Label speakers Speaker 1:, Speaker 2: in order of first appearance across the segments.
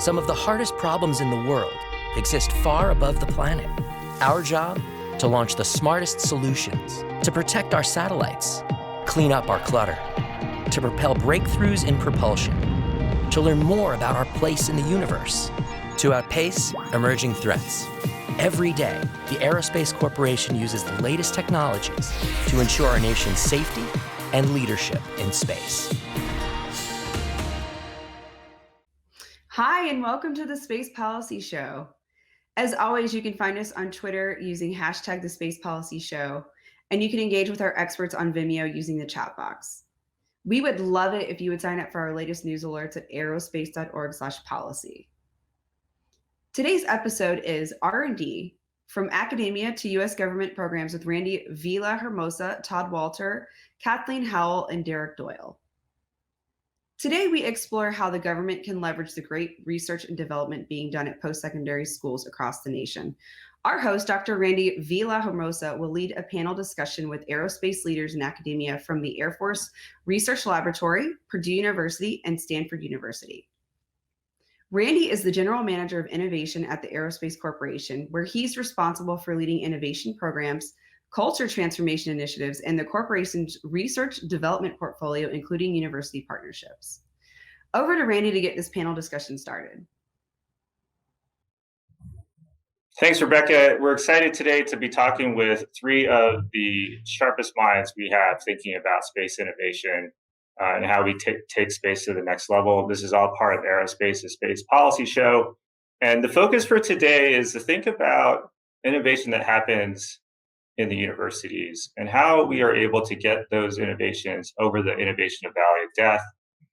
Speaker 1: Some of the hardest problems in the world exist far above the planet. Our job? To launch the smartest solutions, to protect our satellites, clean up our clutter, to propel breakthroughs in propulsion, to learn more about our place in the universe, to outpace emerging threats. Every day, the Aerospace Corporation uses the latest technologies to ensure our nation's safety and leadership in space.
Speaker 2: Hi, and welcome to the Space Policy Show. As always, you can find us on Twitter using hashtag the Space Policy Show, and you can engage with our experts on Vimeo using the chat box. We would love it if you would sign up for our latest news alerts at aerospace.org/policy. Today's episode is R&D from academia to U.S. government programs with Randy Villahermosa, Todd Walter, Kathleen Howell, and Derek Doyle. Today, we explore how the government can leverage the great research and development being done at post-secondary schools across the nation. Our host, Dr. Randy Villahermosa, will lead a panel discussion with aerospace leaders in academia from the Air Force Research Laboratory, Purdue University, and Stanford University. Randy is the general manager of innovation at the Aerospace Corporation, where he's responsible for leading innovation programs, culture transformation initiatives, and the corporation's research development portfolio, including university partnerships. Over to Randy to get this panel discussion started.
Speaker 3: Thanks, Rebecca. We're excited today to be talking with three of the sharpest minds we have thinking about space innovation and how we take space to the next level. This is all part of Aerospace's Space Policy Show. And the focus for today is to think about innovation that happens in the universities and how we are able to get those innovations over the innovation valley of death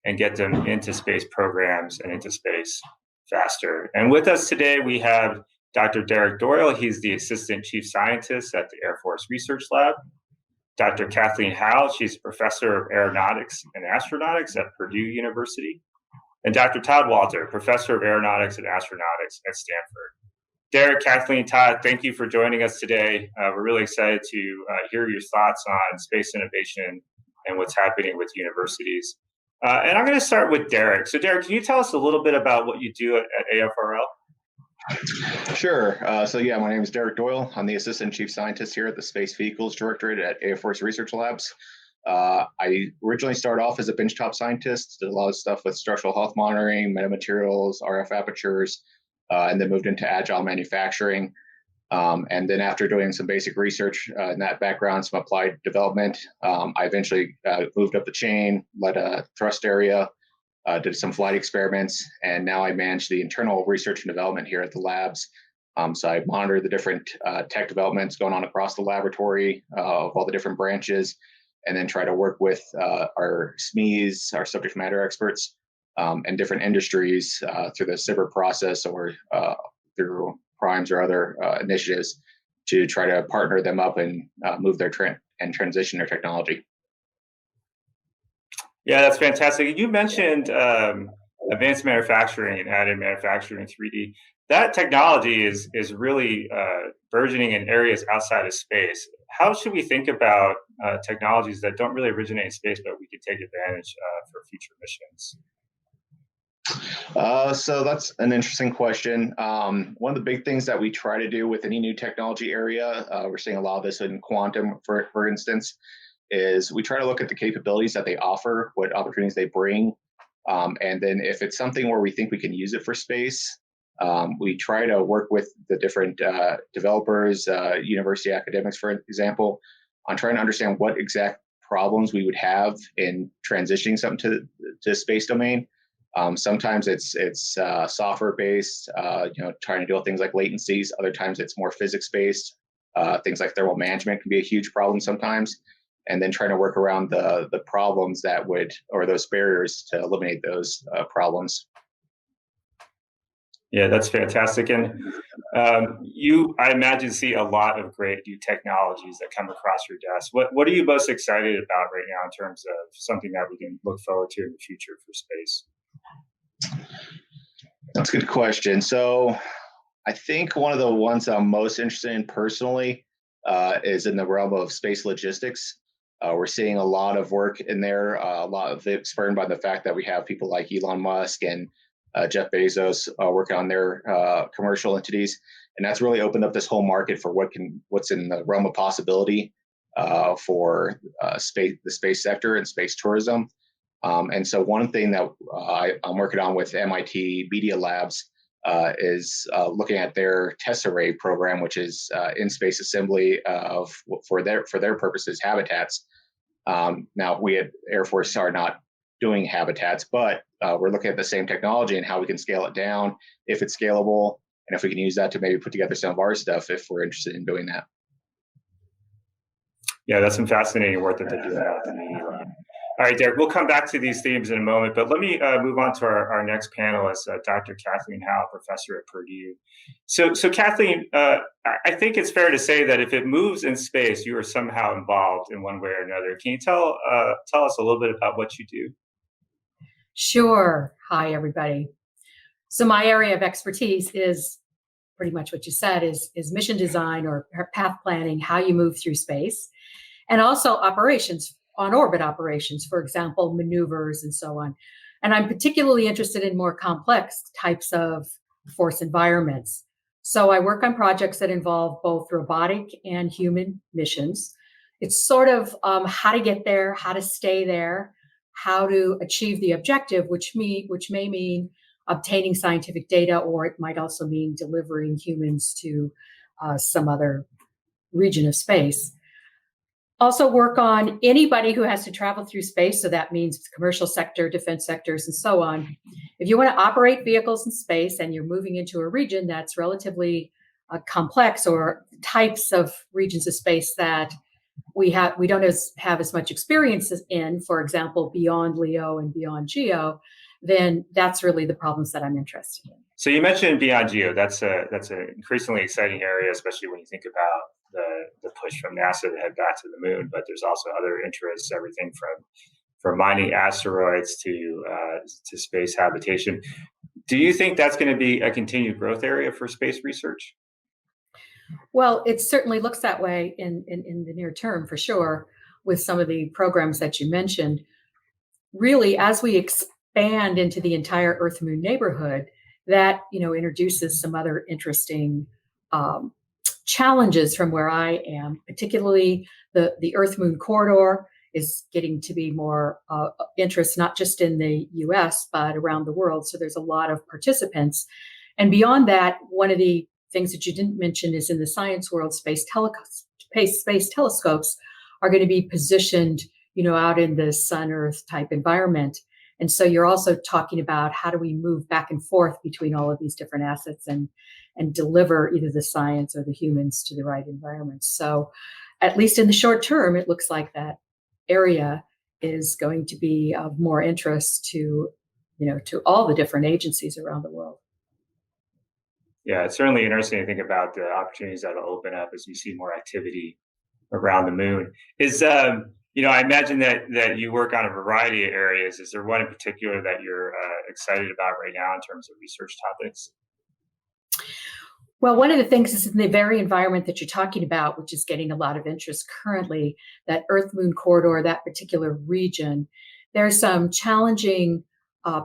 Speaker 3: and get them into space programs and into space faster. And with us today, we have Dr. Derek Doyle. He's the Assistant Chief Scientist at the Air Force Research Lab. Dr. Kathleen Howell, she's a Professor of Aeronautics and Astronautics at Purdue University. And Dr. Todd Walter, Professor of Aeronautics and Astronautics at Stanford. Derek, Kathleen, Todd, thank you for joining us today. We're really excited to hear your thoughts on space innovation and what's happening with universities. And I'm going to start with Derek. So Derek, can you tell us a little bit about what you do at AFRL?
Speaker 4: Sure. My name is Derek Doyle. I'm the Assistant Chief Scientist here at the Space Vehicles Directorate at Air Force Research Labs. I originally started off as a benchtop scientist, did a lot of stuff with structural health monitoring, metamaterials, RF apertures, and then moved into agile manufacturing. And then after doing some basic research in that background, some applied development, I eventually moved up the chain, led a thrust area, did some flight experiments, and now I manage the internal research and development here at the labs. So I monitor the different tech developments going on across the laboratory of all the different branches, and then try to work with our SMEs, our subject matter experts, and different industries through the SBIR process or through primes or other initiatives to try to partner them up and move their and transition their technology.
Speaker 3: Yeah, that's fantastic. You mentioned advanced manufacturing and additive manufacturing in 3D. That technology is really burgeoning in areas outside of space. How should we think about technologies that don't really originate in space, but we could take advantage for future missions?
Speaker 4: So that's an interesting question. One of the big things that we try to do with any new technology area, we're seeing a lot of this in quantum, for instance, is we try to look at the capabilities that they offer, what opportunities they bring, and then if it's something where we think we can use it for space, we try to work with the different developers, university academics, for example, on trying to understand what exact problems we would have in transitioning something to space domain. Sometimes it's software based, trying to deal with things like latencies. Other times it's more physics based. Things like thermal management can be a huge problem sometimes. And then trying to work around the problems or those barriers to eliminate those problems.
Speaker 3: Yeah, that's fantastic. And I imagine, see a lot of great new technologies that come across your desk. What are you most excited about right now in terms of something that we can look forward to in the future for space?
Speaker 4: That's a good question. So I think one of the ones I'm most interested in personally is in the realm of space logistics. We're seeing a lot of work in there, a lot of it spurred by the fact that we have people like Elon Musk and Jeff Bezos working on their commercial entities, and that's really opened up this whole market for what's in the realm of possibility for the space sector and space tourism. And so one thing that I'm working on with MIT Media Labs is looking at their test array program, which is in-space assembly of, for their purposes, habitats. Now, we at Air Force are not doing habitats, but we're looking at the same technology and how we can scale it down if it's scalable, and if we can use that to maybe put together some of our stuff if we're interested in doing that.
Speaker 3: Yeah, that's some fascinating work that they're doing out in the Media Lab. All right, Derek, we'll come back to these themes in a moment, but let me move on to our next panelist, Dr. Kathleen Howell, professor at Purdue. So Kathleen, I think it's fair to say that if it moves in space, you are somehow involved in one way or another. Can you tell us a little bit about what you do?
Speaker 5: Sure. Hi, everybody. So my area of expertise is pretty much what you said, is mission design or path planning, how you move through space, and also operations, on-orbit operations, for example, maneuvers and so on. And I'm particularly interested in more complex types of force environments. So I work on projects that involve both robotic and human missions. It's sort of how to get there, how to stay there, how to achieve the objective, which may mean obtaining scientific data, or it might also mean delivering humans to some other region of space. Also work on anybody who has to travel through space. So that means commercial sector, defense sectors, and so on. If you want to operate vehicles in space and you're moving into a region that's relatively complex, or types of regions of space that we don't have as much experience in, for example, beyond LEO and beyond GEO, then that's really the problems that I'm interested in.
Speaker 3: So you mentioned beyond GEO. That's an increasingly exciting area, especially when you think about the push from NASA to head back to the moon. But there's also other interests, everything from mining asteroids to space habitation. Do you think that's going to be a continued growth area for space research?
Speaker 5: Well, it certainly looks that way in the near term, for sure, with some of the programs that you mentioned. Really, as we expand into the entire Earth-Moon neighborhood, that introduces some other interesting challenges from where I am. Particularly, the Earth-Moon corridor is getting to be more interest, not just in the U.S. but around the world. So there's a lot of participants, and beyond that, one of the things that you didn't mention is in the science world, space telescopes are going to be positioned, out in the Sun-Earth type environment. And so you're also talking about how do we move back and forth between all of these different assets and deliver either the science or the humans to the right environment. So at least in the short term, it looks like that area is going to be of more interest to all the different agencies around the world.
Speaker 3: Yeah, it's certainly interesting to think about the opportunities that will open up as we see more activity around the moon. I imagine that you work on a variety of areas. Is there one in particular that you're excited about right now in terms of research topics?
Speaker 5: Well, one of the things is in the very environment that you're talking about, which is getting a lot of interest currently, that Earth-Moon corridor, that particular region, there's some challenging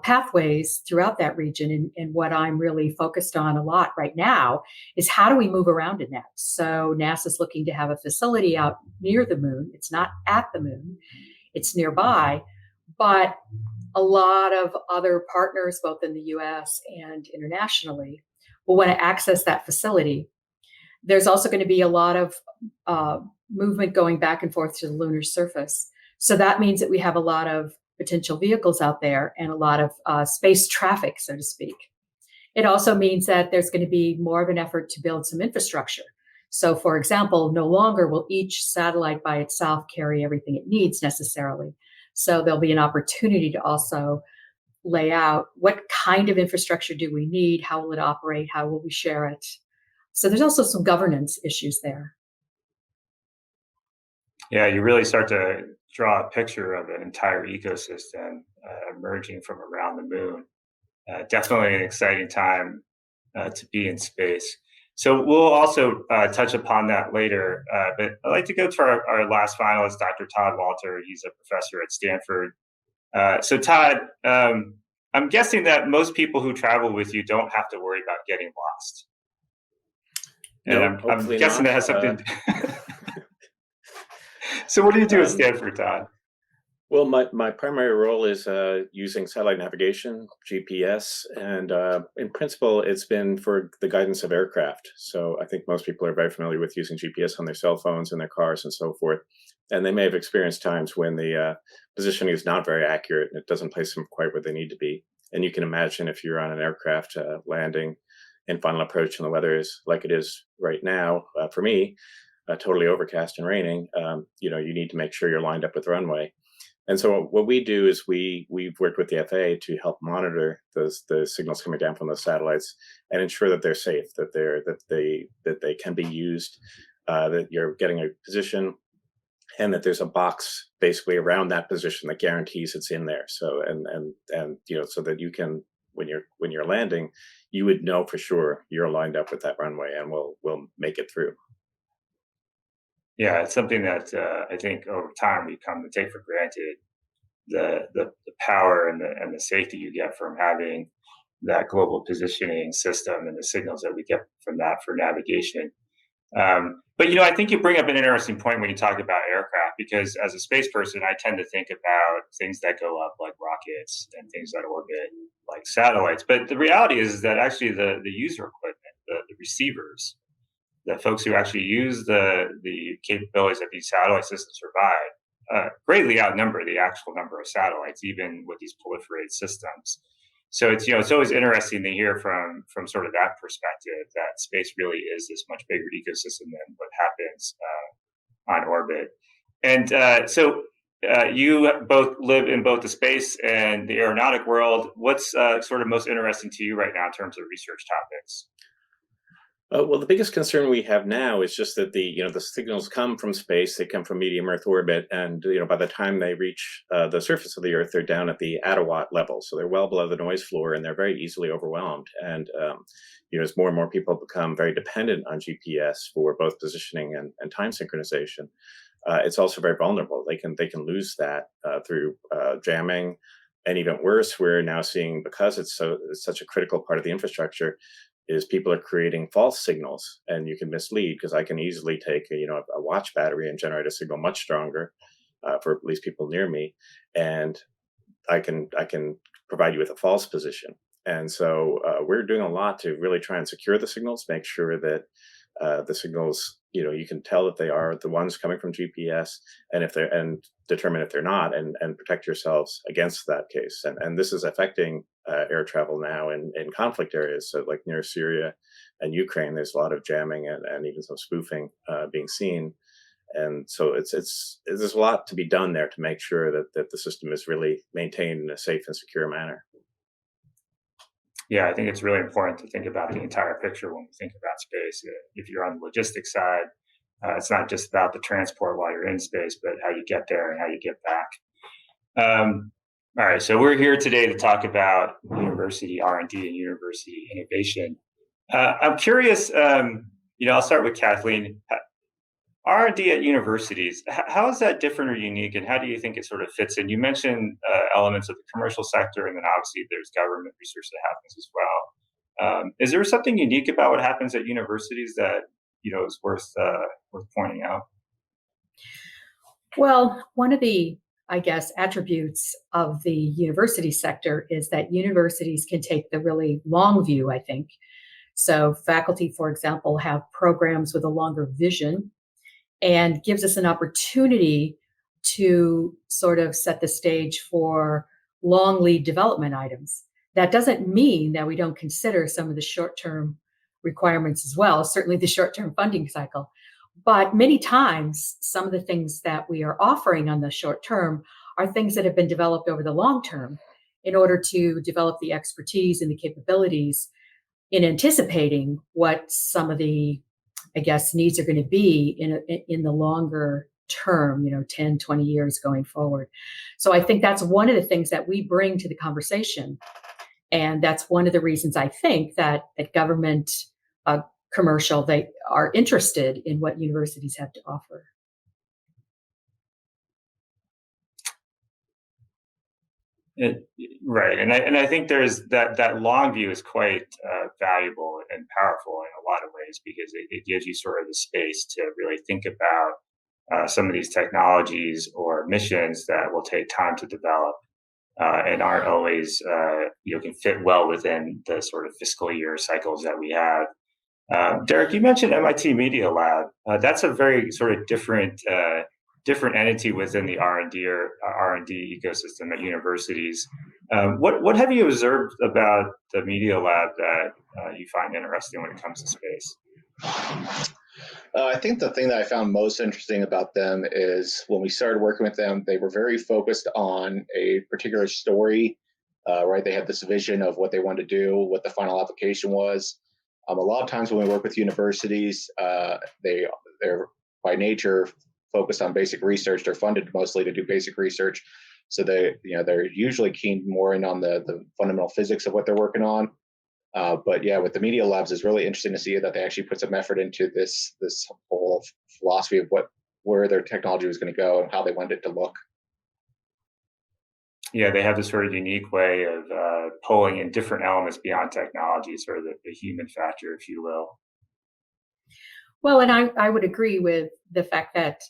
Speaker 5: pathways throughout that region. And what I'm really focused on a lot right now is how do we move around in that? So NASA's looking to have a facility out near the moon. It's not at the moon, it's nearby, but a lot of other partners, both in the US and internationally, will want to access that facility. There's also going to be a lot of movement going back and forth to the lunar surface. So that means that we have a lot of potential vehicles out there and a lot of space traffic, so to speak. It also means that there's going to be more of an effort to build some infrastructure. So, for example, no longer will each satellite by itself carry everything it needs necessarily. So there'll be an opportunity to also lay out what kind of infrastructure do we need, how will it operate, how will we share it. So there's also some governance issues there.
Speaker 3: Yeah, you really start to draw a picture of an entire ecosystem emerging from around the moon. Definitely an exciting time to be in space. So we'll also touch upon that later, but I'd like to go to our last finalist, Dr. Todd Walter. He's a professor at Stanford. So Todd, I'm guessing that most people who travel with you don't have to worry about getting lost. And
Speaker 6: No,
Speaker 3: I'm
Speaker 6: hopefully
Speaker 3: guessing
Speaker 6: not.
Speaker 3: that has something. So what do you do at
Speaker 6: Um,
Speaker 3: Stanford, Todd?
Speaker 6: Well, my primary role is using satellite navigation, GPS, and in principle, it's been for the guidance of aircraft. So I think most people are very familiar with using GPS on their cell phones and their cars and so forth. And they may have experienced times when the positioning is not very accurate and it doesn't place them quite where they need to be. And you can imagine if you're on an aircraft landing in final approach and the weather is like it is right now, for me, totally overcast and raining, you need to make sure you're lined up with the runway. And so what we do is we've worked with the FAA to help monitor the signals coming down from those satellites and ensure that they're safe, that they can be used, that you're getting a position, and that there's a box basically around that position that guarantees it's in there. So so that you can when you're landing, you would know for sure you're lined up with that runway and we'll make it through.
Speaker 3: Yeah, it's something that I think over time we come to take for granted the power and the safety you get from having that global positioning system and the signals that we get from that for navigation. But I think you bring up an interesting point when you talk about aircraft, because as a space person, I tend to think about things that go up like rockets and things that orbit like satellites. But the reality is that actually the user equipment, the receivers, the folks who actually use the capabilities that these satellite systems provide greatly outnumber the actual number of satellites, even with these proliferated systems. So it's always interesting to hear from sort of that perspective that space really is this much bigger ecosystem than what happens on orbit. And so you both live in both the space and the aeronautic world. What's sort of most interesting to you right now in terms of research topics?
Speaker 6: Well, the biggest concern we have now is just that the signals come from space. They come from medium Earth orbit, and by the time they reach the surface of the Earth, they're down at the attawatt level, so they're well below the noise floor, and they're very easily overwhelmed. And as more and more people become very dependent on GPS for both positioning and time synchronization, it's also very vulnerable. They can lose that through jamming, and even worse, we're now seeing, because it's such a critical part of the infrastructure, is people are creating false signals, and you can mislead, because I can easily take a watch battery and generate a signal much stronger for at least people near me, and I can provide you with a false position. And so we're doing a lot to really try and secure the signals, make sure that the signals, you can tell that they are the ones coming from GPS, and determine if they're not, and protect yourselves against that case. And this is affecting air travel now in conflict areas. So like near Syria and Ukraine, there's a lot of jamming and even some spoofing being seen. And so there's a lot to be done there to make sure that the system is really maintained in a safe and secure manner.
Speaker 3: Yeah, I think it's really important to think about the entire picture when we think about space. If you're on the logistics side, it's not just about the transport while you're in space, but how you get there and how you get back. All right, so we're here today to talk about university R&D and university innovation. I'm curious, I'll start with Kathleen. R&D at universities, how is that different or unique, and how do you think it sort of fits in? You mentioned elements of the commercial sector, and then obviously there's government research that happens as well. Is there something unique about what happens at universities that is worth pointing out?
Speaker 5: Well, one of the, I guess, attributes of the university sector is that universities can take the really long view, I think. So faculty, for example, have programs with a longer vision, and gives us an opportunity to sort of set the stage for long lead development items. That doesn't mean that we don't consider some of the short-term requirements as well, certainly the short-term funding cycle. But many times, some of the things that we are offering on the short term are things that have been developed over the long term in order to develop the expertise and the capabilities in anticipating what some of the, I guess, needs are going to be in the longer term, 10, 20 years going forward. So I think that's one of the things that we bring to the conversation. And that's one of the reasons I think that government, commercial, they are interested in what universities have to offer.
Speaker 3: It, right, and I think there's that long view is quite valuable and powerful in a lot of ways because it gives you sort of the space to really think about some of these technologies or missions that will take time to develop and aren't always can fit well within the sort of fiscal year cycles that we have. Derek, you mentioned MIT Media Lab. That's a very sort of different entity within the R&D ecosystem at universities. What have you observed about the Media Lab that you find interesting when it comes to space?
Speaker 4: I think the thing that I found most interesting about them is when we started working with them, they were very focused on a particular story, right? They had this vision of what they wanted to do, what the final application was. A lot of times when we work with universities, they're by nature focused on basic research. They're funded mostly to do basic research. So they're usually keen more in on the fundamental physics of what they're working on. But yeah, with the Media Labs, it's really interesting to see that they actually put some effort into this whole philosophy of where their technology was going to go and how they wanted it to look.
Speaker 3: Yeah, they have this sort of unique way of pulling in different elements beyond technology, sort of the human factor, if you will.
Speaker 5: Well, and I would agree with the fact that,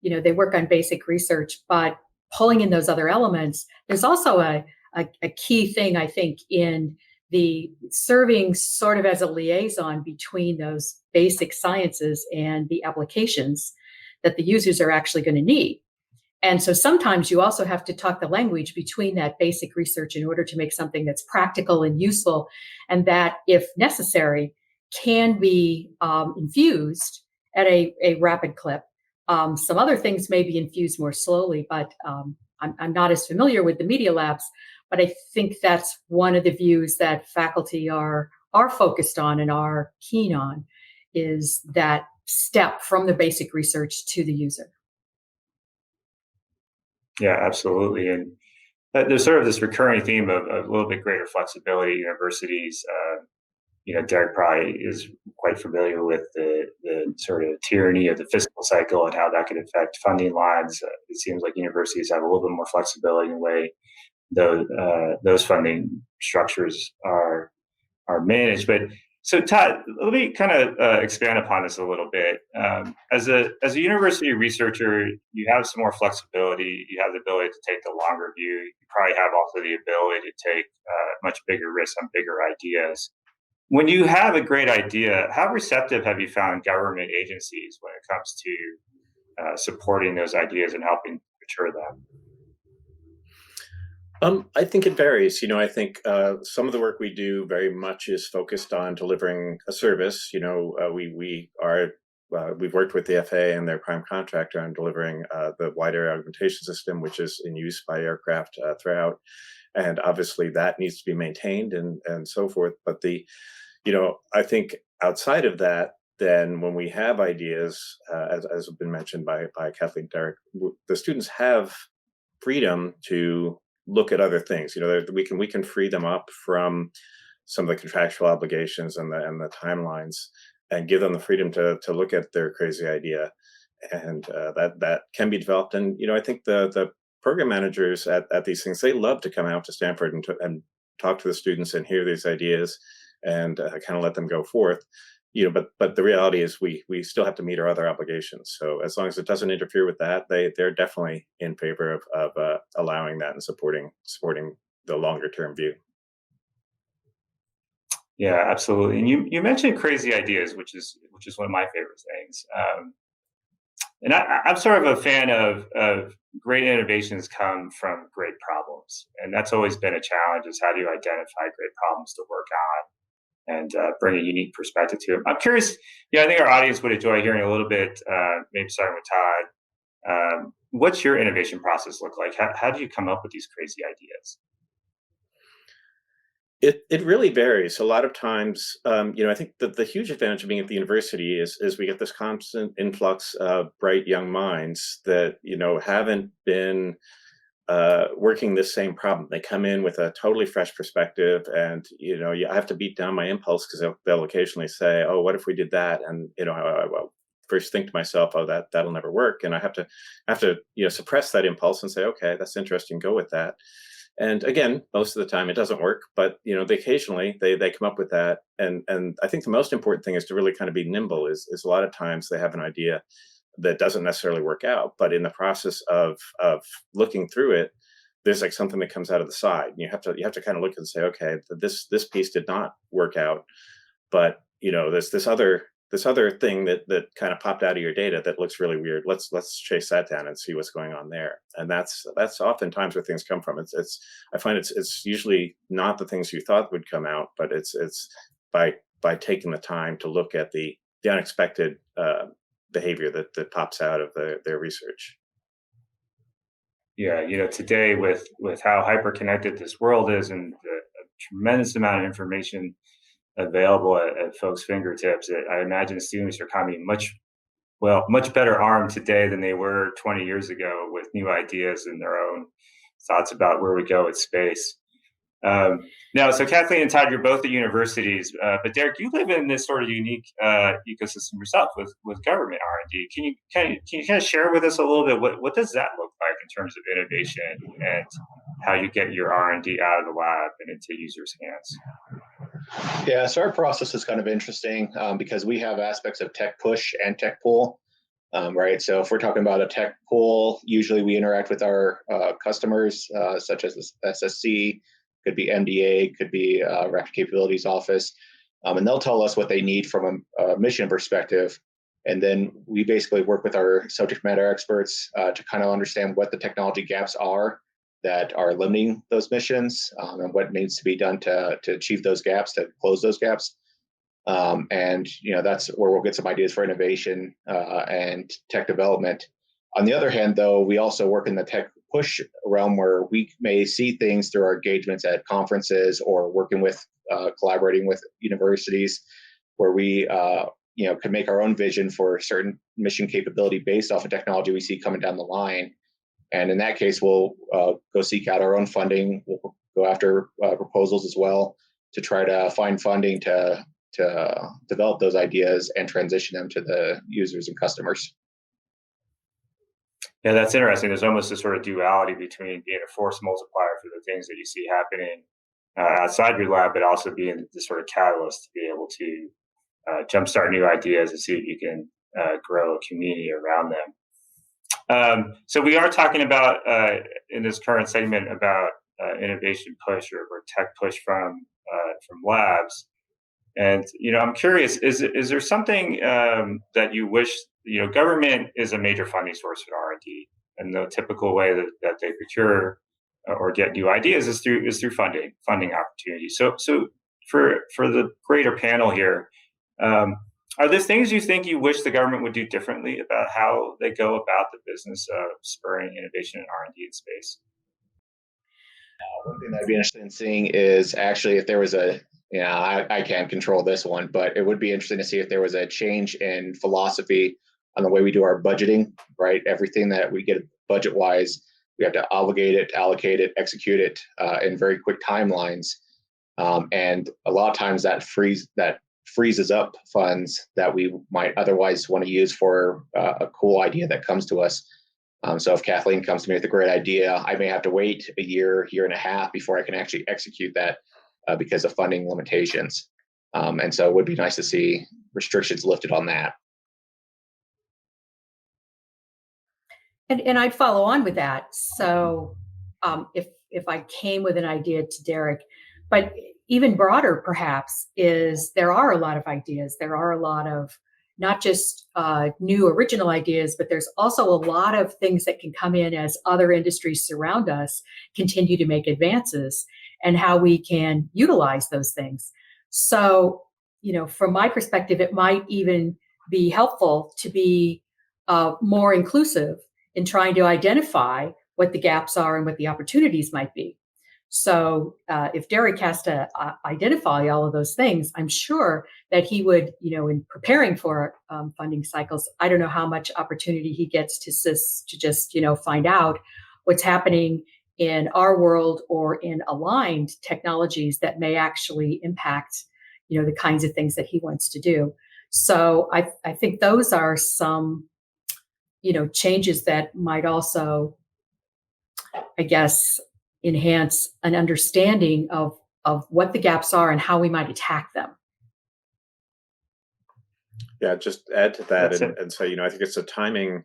Speaker 5: they work on basic research, but pulling in those other elements, there's also a key thing, I think, in the serving sort of as a liaison between those basic sciences and the applications that the users are actually going to need. And so sometimes you also have to talk the language between that basic research in order to make something that's practical and useful, and that, if necessary, can be infused at a rapid clip. Some other things may be infused more slowly, but I'm not as familiar with the Media Labs, but I think that's one of the views that faculty are focused on and are keen on, is that step from the basic research to the user.
Speaker 3: Yeah, absolutely. And there's sort of this recurring theme of a little bit greater flexibility at universities. Derek probably is quite familiar with the sort of tyranny of the fiscal cycle and how that could affect funding lines. It seems like universities have a little bit more flexibility in the way those funding structures are managed. But so, Todd, let me kind of expand upon this a little bit. As a university researcher, you have some more flexibility. You have the ability to take the longer view. You probably have also the ability to take much bigger risks on bigger ideas. When you have a great idea, how receptive have you found government agencies when it comes to supporting those ideas and helping mature them?
Speaker 6: I think it varies. I think some of the work we do very much is focused on delivering a service. We've worked with the FAA and their prime contractor on delivering the wide area augmentation system, which is in use by aircraft throughout. And obviously that needs to be maintained and so forth. But I think outside of that, then when we have ideas, as has been mentioned by Kathleen, Derek, the students have freedom to look at other things. We can free them up from some of the contractual obligations and the timelines, and give them the freedom to look at their crazy idea, and that can be developed. And I think the program managers at these things, they love to come out to Stanford and talk to the students and hear these ideas and kind of let them go forth. But the reality is we still have to meet our other obligations. So as long as it doesn't interfere with that, they're definitely in favor of allowing that and supporting the longer term view.
Speaker 3: Yeah, absolutely. And you mentioned crazy ideas, which is one of my favorite things. And I'm sort of a fan of great innovations come from great problems, and that's always been a challenge: is how do you identify great problems to work on and bring a unique perspective to them. I'm curious. I think our audience would enjoy hearing a little bit. Maybe starting with Todd. What's your innovation process look like? How do you come up with these crazy ideas?
Speaker 6: It really varies. A lot of times, I think that the huge advantage of being at the university is we get this constant influx of bright young minds that haven't been working this same problem. They come in with a totally fresh perspective, and I have to beat down my impulse because they'll occasionally say, "Oh, what if we did that?" And I first think to myself, "Oh, that'll never work," and I have to suppress that impulse and say, "Okay, that's interesting. Go with that." And again, most of the time it doesn't work, but occasionally they come up with that. And I think the most important thing is to really kind of be nimble. Is a lot of times they have an idea that doesn't necessarily work out, but in the process of looking through it, there's like something that comes out of the side. And you have to kind of look and say, okay, this piece did not work out, but there's this other thing that kind of popped out of your data that looks really weird. Let's chase that down and see what's going on there. And that's oftentimes where things come from. I find it's usually not the things you thought would come out, but it's by taking the time to look at the unexpected behavior that pops out of their research.
Speaker 3: Yeah, today with how hyper connected this world is and the tremendous amount of information available at folks' fingertips, I imagine students are coming much better armed today than they were 20 years ago with new ideas and their own thoughts about where we go with space. Now, so Kathleen and Todd, you're both at universities, but Derek, you live in this sort of unique ecosystem yourself with government R&D. Can you kind of share with us a little bit what does that look like in terms of innovation and how you get your R&D out of the lab and into users' hands?
Speaker 4: Yeah, so our process is kind of interesting because we have aspects of tech push and tech pull, right? So if we're talking about a tech pull, usually we interact with our customers, such as SSC, could be MDA, could be Rapid Capabilities Office, and they'll tell us what they need from a mission perspective. And then we basically work with our subject matter experts to kind of understand what the technology gaps are that are limiting those missions and what needs to be done to achieve those gaps, to close those gaps. And that's where we'll get some ideas for innovation and tech development. On the other hand, though, we also work in the tech push realm where we may see things through our engagements at conferences or working with, collaborating with universities where we, could make our own vision for certain mission capability based off of technology we see coming down the line. And in that case, we'll go seek out our own funding. We'll go after proposals as well to try to find funding to develop those ideas and transition them to the users and customers.
Speaker 3: Yeah, that's interesting. There's almost a sort of duality between being a force multiplier for the things that you see happening outside your lab, but also being the sort of catalyst to be able to jumpstart new ideas and see if you can grow a community around them. So we are talking about in this current segment about innovation push or tech push from labs. And I'm curious: is there something that you wish government is a major funding source for R&D, and the typical way that they procure or get new ideas is through funding opportunities. So for the greater panel here, are there things you think you wish the government would do differently about how they go about the business of spurring innovation in R&D in space?
Speaker 4: One thing that I'd be interested in seeing is actually if there was I can't control this one, but it would be interesting to see if there was a change in philosophy on the way we do our budgeting, right? Everything that we get budget-wise, we have to obligate it, allocate it, execute it in very quick timelines. And a lot of times that freezes up funds that we might otherwise want to use for a cool idea that comes to us. So if Kathleen comes to me with a great idea, I may have to wait a year and a half before I can actually execute that because of funding limitations. And so it would be nice to see restrictions lifted on that.
Speaker 5: And I'd follow on with that. So if I came with an idea to Derek, but even broader perhaps is there are a lot of ideas. There are a lot of not just new original ideas, but there's also a lot of things that can come in as other industries surround us continue to make advances and how we can utilize those things. So, from my perspective, it might even be helpful to be more inclusive in trying to identify what the gaps are and what the opportunities might be. So if Derek has to identify all of those things, I'm sure that he would, in preparing for funding cycles, I don't know how much opportunity he gets to just, find out what's happening in our world or in aligned technologies that may actually impact, the kinds of things that he wants to do. So I think those are some, changes that might also, I guess, enhance an understanding of what the gaps are and how we might attack them.
Speaker 6: Yeah, just add to that and say, I think it's the timing,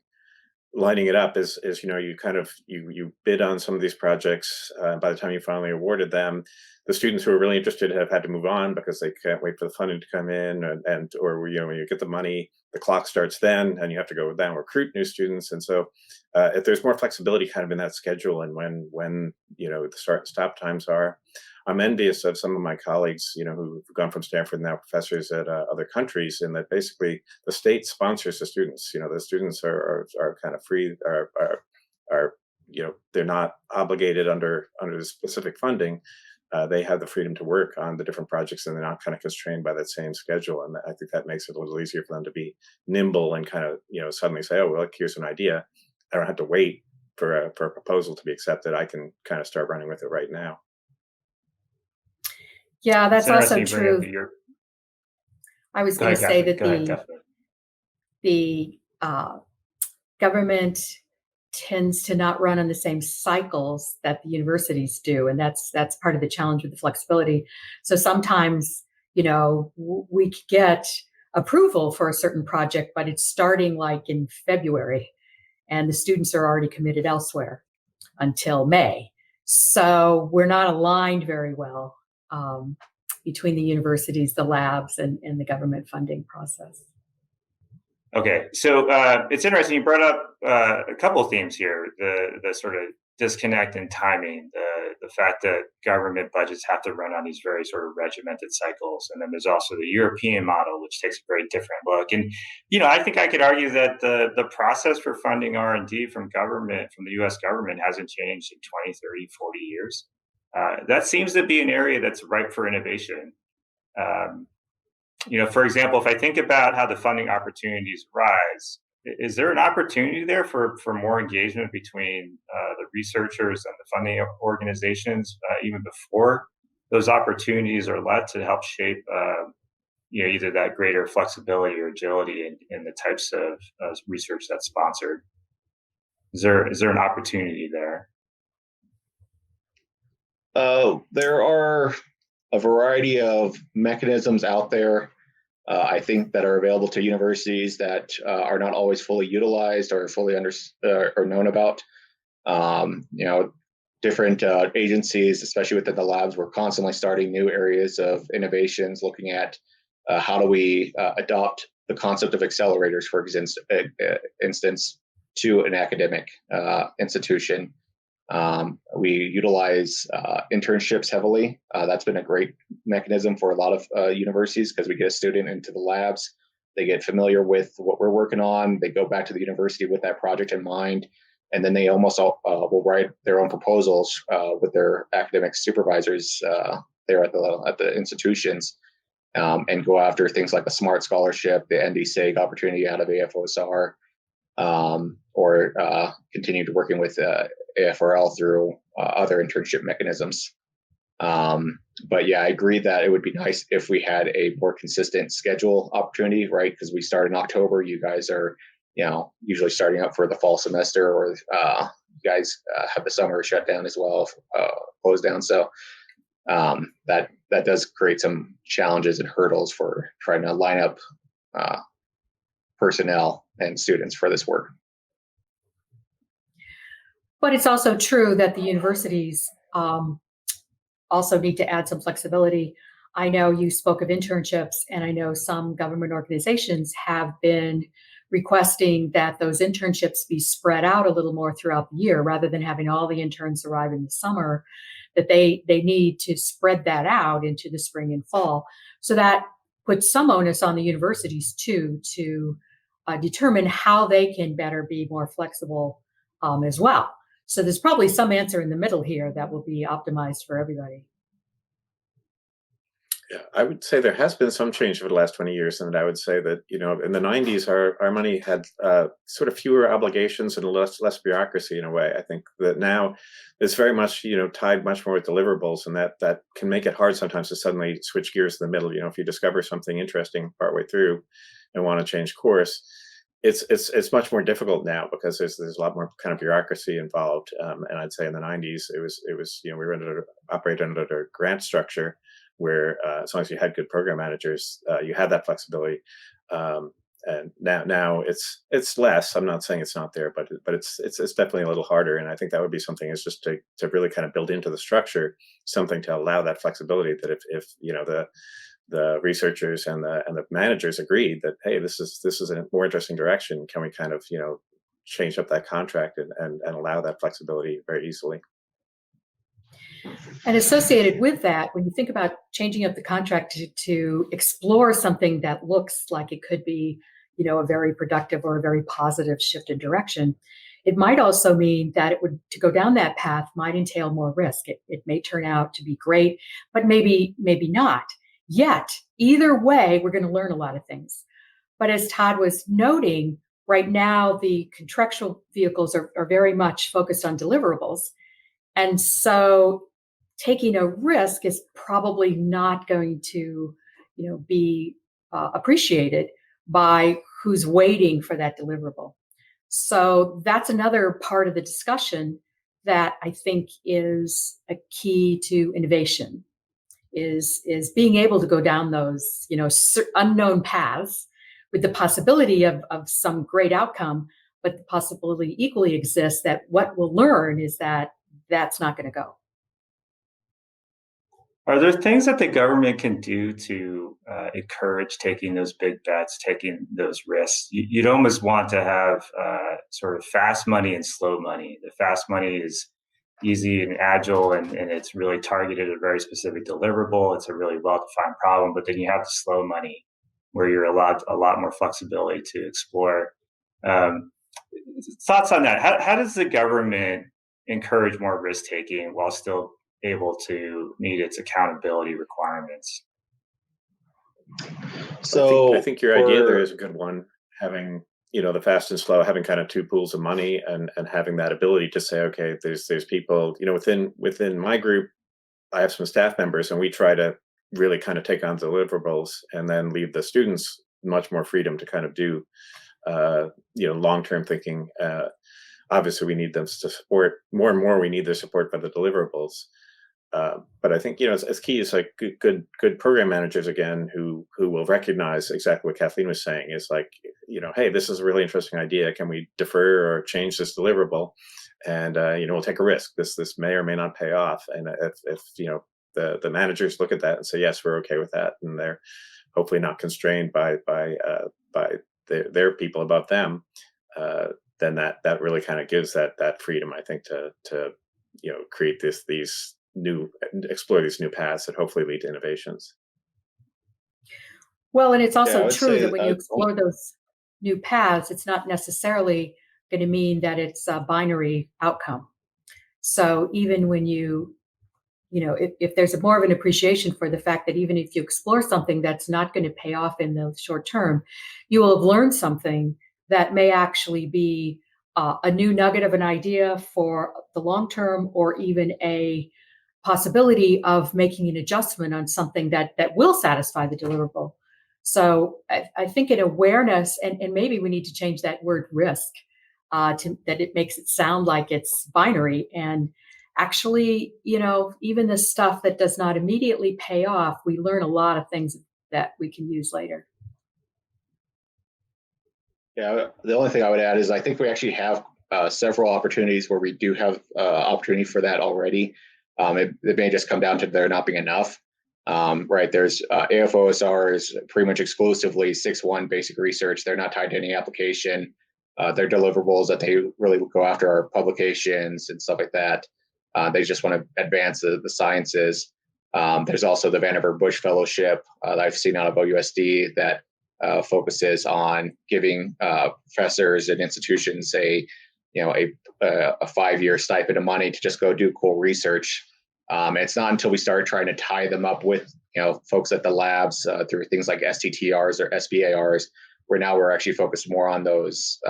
Speaker 6: lining it up is you bid on some of these projects. By the time you finally awarded them, the students who are really interested have had to move on because they can't wait for the funding to come in, or when you get the money, the clock starts then, and you have to go down recruit new students. And so, if there's more flexibility kind of in that schedule and when the start and stop times are, I'm envious of some of my colleagues, who've gone from Stanford, now professors at other countries, in that basically the state sponsors the students. The students are kind of free, are they're not obligated under the specific funding. They have the freedom to work on the different projects, and they're not kind of constrained by that same schedule. And I think that makes it a little easier for them to be nimble and kind of suddenly say, oh, well, here's an idea. I don't have to wait for a proposal to be accepted. I can kind of start running with it right now.
Speaker 5: Yeah, that's also true. I was going to say that the government tends to not run on the same cycles that the universities do, and that's part of the challenge with the flexibility. So sometimes, we could get approval for a certain project, but it's starting like in February, and the students are already committed elsewhere until May. So we're not aligned very well between the universities, the labs, and the government funding process.
Speaker 3: Okay, so it's interesting. You brought up a couple of themes here: the sort of disconnect in timing, the fact that government budgets have to run on these very sort of regimented cycles, and then there's also the European model, which takes a very different look. And I think I could argue that the process for funding R&D from the U.S. government, hasn't changed in 20, 30, 40 years. That seems to be an area that's ripe for innovation. For example, if I think about how the funding opportunities rise, is there an opportunity there for more engagement between the researchers and the funding organizations even before those opportunities are let, to help shape either that greater flexibility or agility in the types of research that's sponsored? Is there an opportunity there?
Speaker 4: There are a variety of mechanisms out there, I think, that are available to universities that are not always fully utilized or fully or known about. Different agencies, especially within the labs, we're constantly starting new areas of innovations, looking at how do we adopt the concept of accelerators, for instance, to an academic institution. We utilize internships heavily. That's been a great mechanism for a lot of universities, because we get a student into the labs, they get familiar with what we're working on, they go back to the university with that project in mind, and then they almost will write their own proposals with their academic supervisors there at the institutions, and go after things like the SMART scholarship, the ND-SIG opportunity out of AFOSR, or continue to working with AFRL through other internship mechanisms. But yeah, I agree that it would be nice if we had a more consistent schedule opportunity, right? Because we start in October. You guys are, usually starting up for the fall semester, or you guys have the summer shut down as well, closed down. So that does create some challenges and hurdles for trying to line up personnel and students for this work.
Speaker 5: But it's also true that the universities also need to add some flexibility. I know you spoke of internships, and I know some government organizations have been requesting that those internships be spread out a little more throughout the year, rather than having all the interns arrive in the summer, that they need to spread that out into the spring and fall. So that puts some onus on the universities too, to determine how they can better be more flexible as well. So there's probably some answer in the middle here that will be optimized for everybody.
Speaker 6: Yeah, I would say there has been some change over the last 20 years. And I would say that, in the 90s, our money had sort of fewer obligations and less bureaucracy in a way. I think that now it's very much, tied much more with deliverables, and that can make it hard sometimes to suddenly switch gears in the middle. If you discover something interesting partway through and want to change course, it's much more difficult now because there's a lot more kind of bureaucracy involved. And I'd say in the 90s it was we were operating under a grant structure where as long as you had good program managers, you had that flexibility. And now it's less. I'm not saying it's not there, but it's definitely a little harder. And I think that would be something is just to really kind of build into the structure something to allow that flexibility. That if the researchers and the managers agreed that, hey, this is a more interesting direction, can we kind of change up that contract and allow that flexibility very easily.
Speaker 5: And associated with that, when you think about changing up the contract to explore something that looks like it could be, a very productive or a very positive shift in direction, it might also mean that to go down that path might entail more risk. It may turn out to be great, but maybe not. Yet, either way, we're going to learn a lot of things. But as Todd was noting, right now the contractual vehicles are very much focused on deliverables. And so taking a risk is probably not going to, be appreciated by who's waiting for that deliverable. So that's another part of the discussion that I think is a key to innovation, is being able to go down those, unknown paths with the possibility of some great outcome, but the possibility equally exists that what we'll learn is that that's not going to go.
Speaker 3: Are there things that the government can do to encourage taking those big bets, taking those risks? You'd almost want to have sort of fast money and slow money. The fast money is easy and agile, and it's really targeted at a very specific deliverable. It's a really well-defined problem. But then you have the slow money, where you're allowed a lot more flexibility to explore. Thoughts on that? How does the government encourage more risk-taking while still able to meet its accountability requirements?
Speaker 6: So I think your idea there is a good one. Having the fast and slow, having kind of two pools of money, and having that ability to say, okay, there's people within my group. I have some staff members, and we try to really kind of take on deliverables, and then leave the students much more freedom to kind of do long-term thinking. Obviously, we need them to support more and more. We need their support by the deliverables. But I think as key is like good program managers again who will recognize exactly what Kathleen was saying is like, hey, this is a really interesting idea. Can we defer or change this deliverable? And we'll take a risk. This may or may not pay off. And if the managers look at that and say, yes, we're okay with that, and they're hopefully not constrained by their people above them, then that really kind of gives that freedom, I think, to create explore these new paths that hopefully lead to innovations.
Speaker 5: Well, and it's also true that when you explore those new paths, it's not necessarily going to mean that it's a binary outcome. So even when if there's more of an appreciation for the fact that even if you explore something that's not going to pay off in the short term, you will have learned something that may actually be a new nugget of an idea for the long term, or even a possibility of making an adjustment on something that will satisfy the deliverable. So I think an awareness, and maybe we need to change that word risk that it makes it sound like it's binary. And actually, even the stuff that does not immediately pay off, we learn a lot of things that we can use later.
Speaker 4: Yeah, the only thing I would add is I think we actually have several opportunities where we do have opportunity for that already. It may just come down to there not being enough. Right, there's AFOSR is pretty much exclusively 6-1 basic research. They're not tied to any application. Their deliverables that they really go after are publications and stuff like that. They just want to advance the sciences. There's also the Vannevar Bush Fellowship that I've seen out of OUSD that focuses on giving professors and institutions a 5-year stipend of money to just go do cool research. It's not until we start trying to tie them up with folks at the labs through things like STTRs or SBARs, where now we're actually focused more on those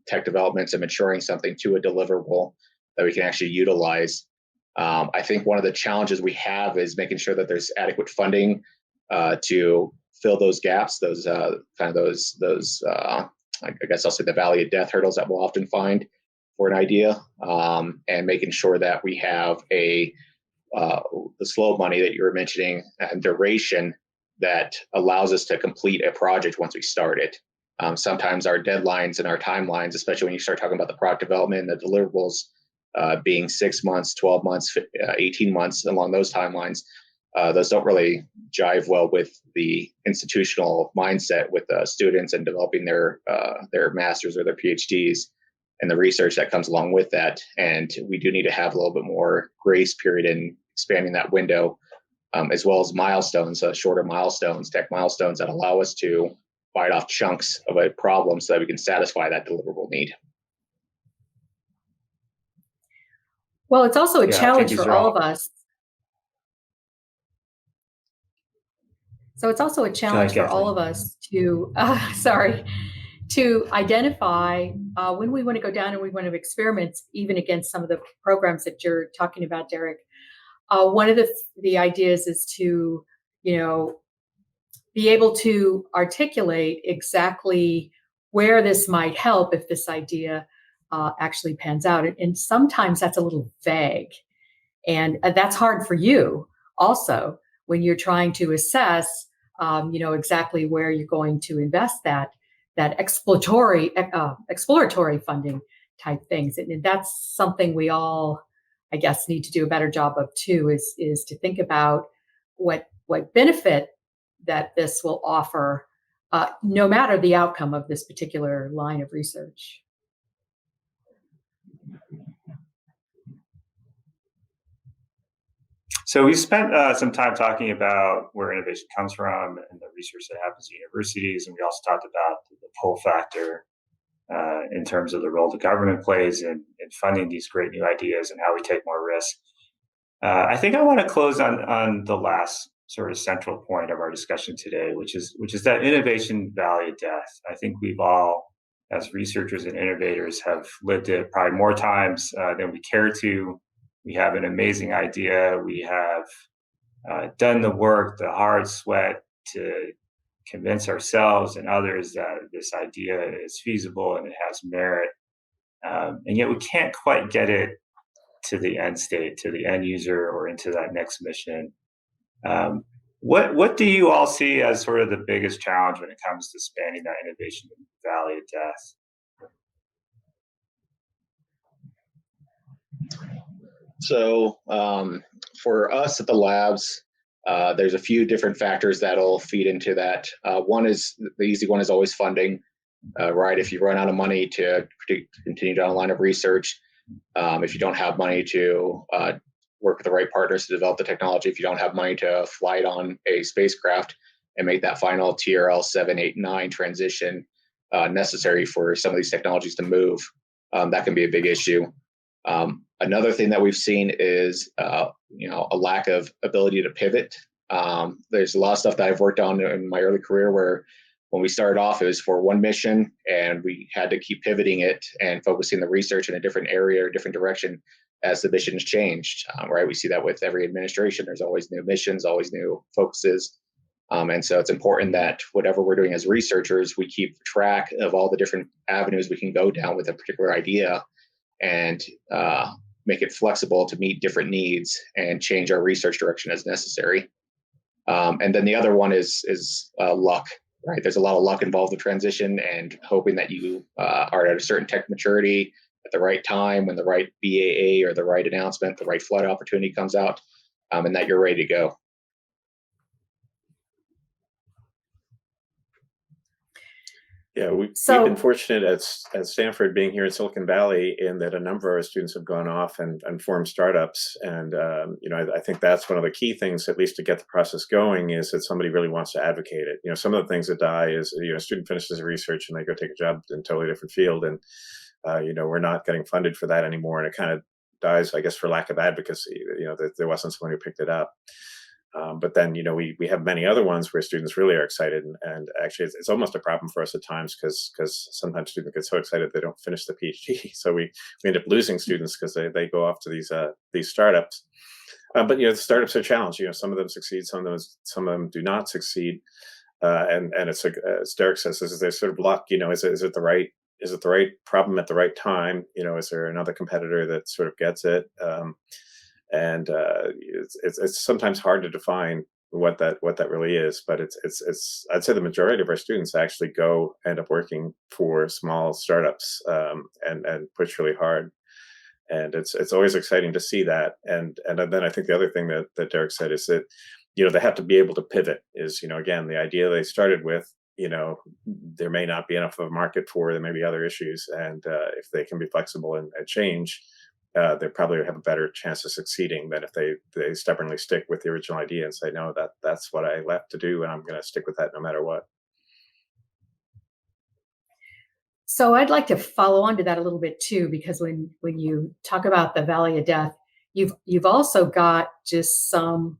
Speaker 4: tech developments and maturing something to a deliverable that we can actually utilize. I think one of the challenges we have is making sure that there's adequate funding to fill those gaps, those I guess I'll say the valley of death hurdles that we'll often find for an idea, and making sure that we have the slow money that you were mentioning and duration that allows us to complete a project once we start it. Sometimes our deadlines and our timelines, especially when you start talking about the product development and the deliverables, being 6 months, 12 months, 18 months, along those timelines, those don't really jive well with the institutional mindset with students and developing their masters or their PhDs and the research that comes along with that. And we do need to have a little bit more grace period in expanding that window, as well as milestones, shorter milestones, tech milestones that allow us to bite off chunks of a problem so that we can satisfy that deliverable need.
Speaker 5: Well, it's also a challenge for all of us. So it's also a challenge for all of us to, to identify when we want to go down and we want to experiment, even against some of the programs that you're talking about, Derek. One of the ideas is to, be able to articulate exactly where this might help if this idea actually pans out. And sometimes that's a little vague. And that's hard for you also when you're trying to assess, exactly where you're going to invest that exploratory funding type things. And that's something we all, I guess, need to do a better job of too, is to think about what benefit that this will offer, no matter the outcome of this particular line of research.
Speaker 3: So we spent some time talking about where innovation comes from and the research that happens at universities, and we also talked about the pull factor in terms of the role the government plays in funding these great new ideas and how we take more risk. I think I want to close on the last sort of central point of our discussion today, which is that innovation valley of death. I think we've all, as researchers and innovators, have lived it probably more times than we care to. We have an amazing idea. We have done the work, the hard sweat to convince ourselves and others that this idea is feasible and it has merit. And yet we can't quite get it to the end state, to the end user, or into that next mission. What do you all see as sort of the biggest challenge when it comes to spanning that innovation valley of death?
Speaker 4: So for us at the labs, there's a few different factors that'll feed into that. One is, the easy one is always funding, right? If you run out of money to continue down a line of research, if you don't have money to work with the right partners to develop the technology, if you don't have money to fly it on a spacecraft and make that final TRL 7, 8, 9 transition necessary for some of these technologies to move, that can be a big issue. Another thing that we've seen is, a lack of ability to pivot. There's a lot of stuff that I've worked on in my early career where when we started off, it was for one mission and we had to keep pivoting it and focusing the research in a different area or different direction as the missions changed, right? We see that with every administration. There's always new missions, always new focuses. And so it's important that whatever we're doing as researchers, we keep track of all the different avenues we can go down with a particular idea and make it flexible to meet different needs and change our research direction as necessary. And then the other one is luck, right? There's a lot of luck involved with transition and hoping that you are at a certain tech maturity at the right time when the right BAA or the right announcement, the right flight opportunity comes out, and that you're ready to go.
Speaker 6: Yeah, we've been fortunate at Stanford being here in Silicon Valley in that a number of our students have gone off and formed startups. And, I think that's one of the key things, at least to get the process going, is that somebody really wants to advocate it. Some of the things that die is, a student finishes research and they go take a job in a totally different field. And, we're not getting funded for that anymore. And it kind of dies, I guess, for lack of advocacy, that there wasn't someone who picked it up. But then, we have many other ones where students really are excited. And actually, it's almost a problem for us at times because sometimes students get so excited they don't finish the PhD. So we end up losing students because they go off to these startups. But, the startups are challenged. Some of them succeed, some of them do not succeed. and it's like, as Derek says, is there sort of luck? Is it the right problem at the right time? Is there another competitor that sort of gets it? And it's sometimes hard to define what that really is, but it's I'd say the majority of our students actually end up working for small startups, and push really hard, and it's always exciting to see that. And then I think the other thing that Derek said is that they have to be able to pivot. Again, the idea they started with, there may not be enough of a market for, there may be other issues, and if they can be flexible and change, they probably have a better chance of succeeding than if they stubbornly stick with the original idea and say, no, that's what I left to do, and I'm going to stick with that no matter what.
Speaker 5: So I'd like to follow on to that a little bit too, because when you talk about the Valley of Death, you've also got just some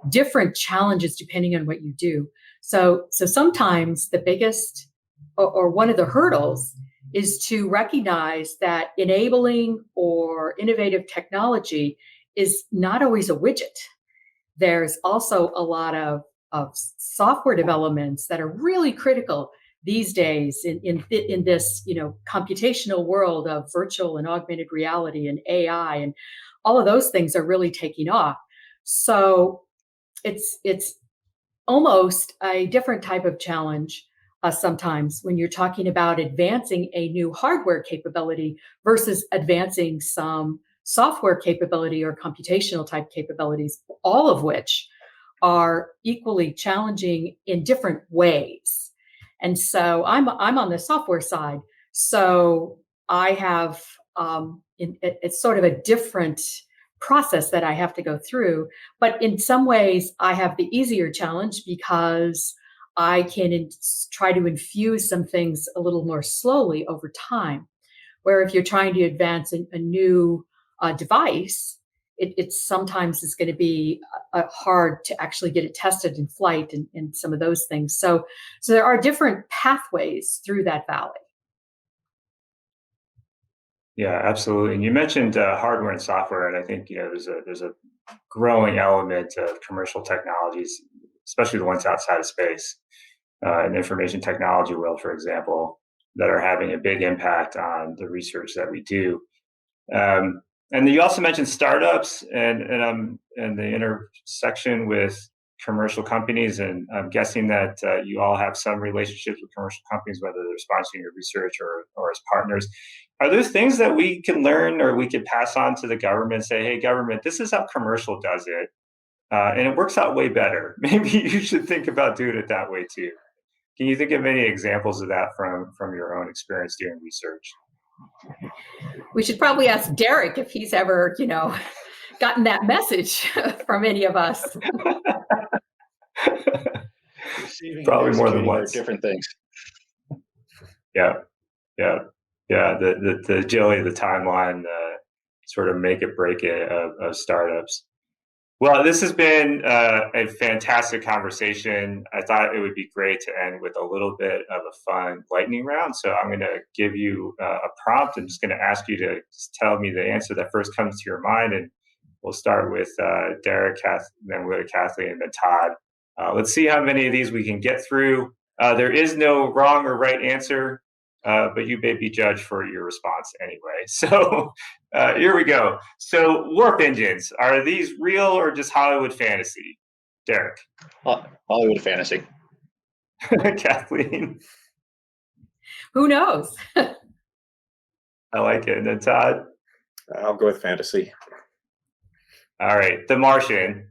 Speaker 5: different challenges depending on what you do. So sometimes the biggest or one of the hurdles is to recognize that enabling or innovative technology is not always a widget. There's also a lot of software developments that are really critical these days in this computational world of virtual and augmented reality and AI, and all of those things are really taking off. So it's almost a different type of challenge sometimes when you're talking about advancing a new hardware capability versus advancing some software capability or computational type capabilities, all of which are equally challenging in different ways. And so I'm on the software side. So I have it's sort of a different process that I have to go through. But in some ways, I have the easier challenge because I can try to infuse some things a little more slowly over time. Where if you're trying to advance a new device, it sometimes is going to be hard to actually get it tested in flight and some of those things. So there are different pathways through that valley.
Speaker 3: Yeah, absolutely. And you mentioned hardware and software, and I think there's a growing element of commercial technologies, especially the ones outside of space, in the information technology world, for example, that are having a big impact on the research that we do. And you also mentioned startups and the intersection with commercial companies, and I'm guessing that you all have some relationships with commercial companies, whether they're sponsoring your research or as partners. Are there things that we can learn or we could pass on to the government, say, hey, government, this is how commercial does it, and it works out way better. Maybe you should think about doing it that way too. Can you think of any examples of that from your own experience doing research?
Speaker 5: We should probably ask Derek if he's ever, gotten that message from any of us.
Speaker 3: Probably more than once.
Speaker 4: Different things.
Speaker 3: Yeah. The agility, the timeline, sort of make it break it of startups. Well, this has been a fantastic conversation. I thought it would be great to end with a little bit of a fun lightning round. So I'm going to give you a prompt. I'm just going to ask you to just tell me the answer that first comes to your mind. And we'll start with Derek, then we'll go to Kathleen, and then Todd. Let's see how many of these we can get through. There is no wrong or right answer, but you may be judged for your response anyway. So here we go. So warp engines, are these real or just Hollywood fantasy? Derek.
Speaker 4: Hollywood fantasy.
Speaker 3: Kathleen.
Speaker 5: Who knows?
Speaker 3: I like it. And then Todd?
Speaker 6: I'll go with fantasy.
Speaker 3: All right. The Martian.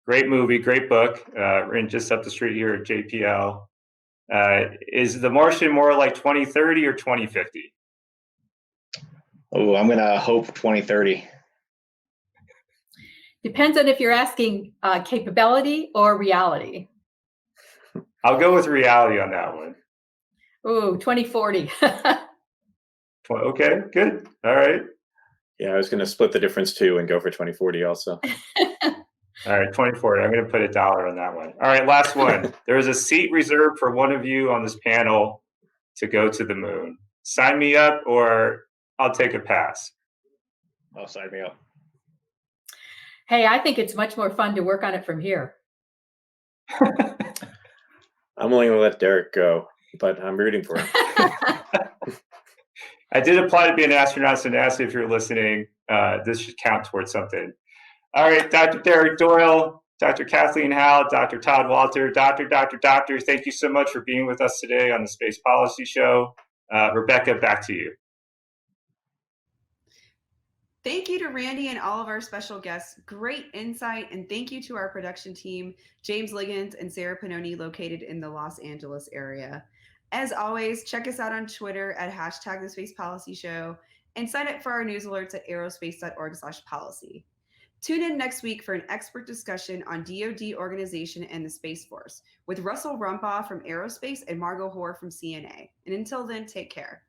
Speaker 3: Great movie, great book. Written just up the street here at JPL. Is The Martian more like 2030 or 2050?
Speaker 4: Oh, I'm going to hope 2030.
Speaker 5: Depends on if you're asking capability or reality.
Speaker 3: I'll go with reality on that one.
Speaker 5: Ooh, 2040.
Speaker 3: Okay, good. All right.
Speaker 6: Yeah, I was going to split the difference too and go for 2040 also.
Speaker 3: All right, 2040. I'm going to put $1 on that one. All right, last one. There is a seat reserved for one of you on this panel to go to the moon. Sign me up or I'll take a pass.
Speaker 4: Oh, sign me up.
Speaker 5: Hey, I think it's much more fun to work on it from here.
Speaker 6: I'm willing to let Derek go, but I'm rooting for him.
Speaker 3: I did apply to be an astronaut, so NASA, if you're listening, this should count towards something. All right, Dr. Derek Doyle, Dr. Kathleen Howell, Dr. Todd Walter, Doctor, thank you so much for being with us today on the Space Policy Show. Rebecca, back to you.
Speaker 2: Thank you to Randy and all of our special guests. Great insight. And thank you to our production team, James Liggins and Sarah Panoni, located in the Los Angeles area. As always, check us out on Twitter at #the Space Policy Show and sign up for our news alerts at aerospace.org/policy. Tune in next week for an expert discussion on DoD organization and the Space Force with Russell Rumpaugh from Aerospace and Margot Hoare from CNA. And until then, take care.